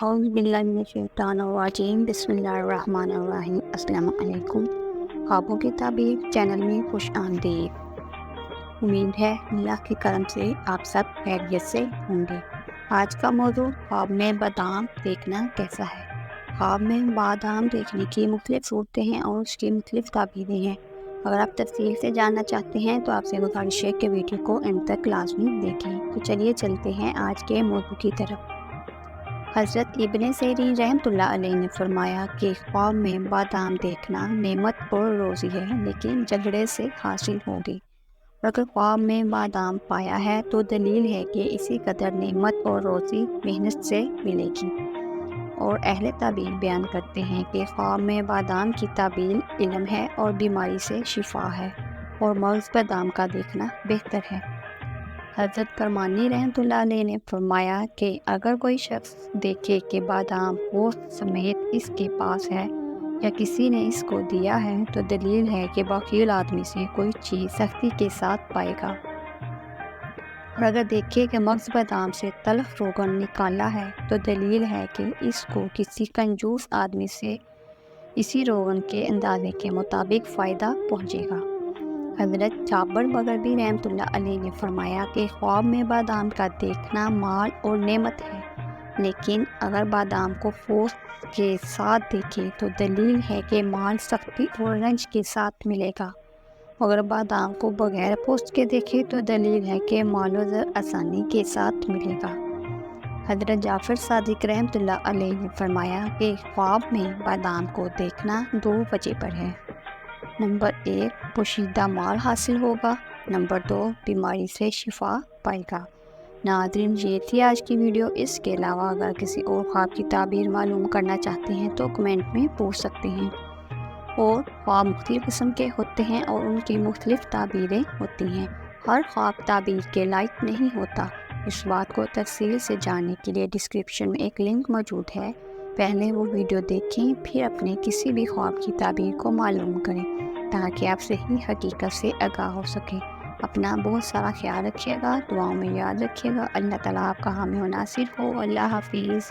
اعوذ باللہ من الشیطان الرجیم بسم اللہ الرحمن الرحیم۔ السلام علیکم۔ خوابوں کی تعبیر چینل میں خوش آمدید۔ امید ہے اللہ کے کرم سے آپ سب خیریت سے ہوں گے۔ آج کا موضوع خواب میں بادام دیکھنا کیسا ہے۔ خواب میں بادام دیکھنے کی مختلف صورتیں ہیں اور اس کی مختلف تعبیریں ہیں۔ اگر آپ تفصیل سے جاننا چاہتے ہیں تو آپ سے گزارش ہے کہ ویڈیو کو اینڈ تک لازمی دیکھیں۔ تو چلیے چلتے ہیں آج کے موضوع کی طرف۔ حضرت ابن سیرین رحمۃ اللہ علیہ نے فرمایا کہ خواب میں بادام دیکھنا نعمت اور روزی ہے، لیکن جھگڑے سے حاصل ہوگی۔ اور اگر خواب میں بادام پایا ہے تو دلیل ہے کہ اسی قدر نعمت اور روزی محنت سے ملے گی۔ اور اہل تعبیر بیان کرتے ہیں کہ خواب میں بادام کی تعبیر علم ہے اور بیماری سے شفا ہے، اور مغز بادام کا دیکھنا بہتر ہے۔ حضرت کرمانی رحمۃ اللہ علیہ نے فرمایا کہ اگر کوئی شخص دیکھے کہ بادام پوست سمیت اس کے پاس ہے یا کسی نے اس کو دیا ہے تو دلیل ہے کہ بخیل آدمی سے کوئی چیز سختی کے ساتھ پائے گا۔ اور اگر دیکھے کہ مغز بادام سے تلخ روغن نکالا ہے تو دلیل ہے کہ اس کو کسی کنجوس آدمی سے اسی روغن کے اندازے کے مطابق فائدہ پہنچے گا۔ حضرت جابر مغربی رحمۃ اللہ علیہ نے فرمایا کہ خواب میں بادام کا دیکھنا مال اور نعمت ہے، لیکن اگر بادام کو پوست کے ساتھ دیکھے تو دلیل ہے کہ مال سختی اور رنج کے ساتھ ملے گا۔ اگر بادام کو بغیر پوست کے دیکھے تو دلیل ہے کہ مال و زر آسانی کے ساتھ ملے گا۔ حضرت جعفر صادق رحمۃ اللہ علیہ نے فرمایا کہ خواب میں بادام کو دیکھنا دو وجہ پر ہے۔ نمبر 1، پوشیدہ مال حاصل ہوگا۔ نمبر 2، بیماری سے شفا پائے گا۔ ناظرین، یہ تھی آج کی ویڈیو۔ اس کے علاوہ اگر کسی اور خواب کی تعبیر معلوم کرنا چاہتے ہیں تو کمنٹ میں پوچھ سکتے ہیں۔ اور خواب مختلف قسم کے ہوتے ہیں اور ان کی مختلف تعبیریں ہوتی ہیں۔ ہر خواب تعبیر کے لائق نہیں ہوتا۔ اس بات کو تفصیل سے جاننے کے لیے ڈسکرپشن میں ایک لنک موجود ہے، پہلے وہ ویڈیو دیکھیں، پھر اپنے کسی بھی خواب کی تعبیر کو معلوم کریں تاکہ آپ صحیح حقیقت سے آگاہ ہو سکیں۔ اپنا بہت سارا خیال رکھیے گا، دعاؤں میں یاد رکھیے گا۔ اللہ تعالیٰ آپ کا حامی و ناصر ہو۔ اللہ حافظ۔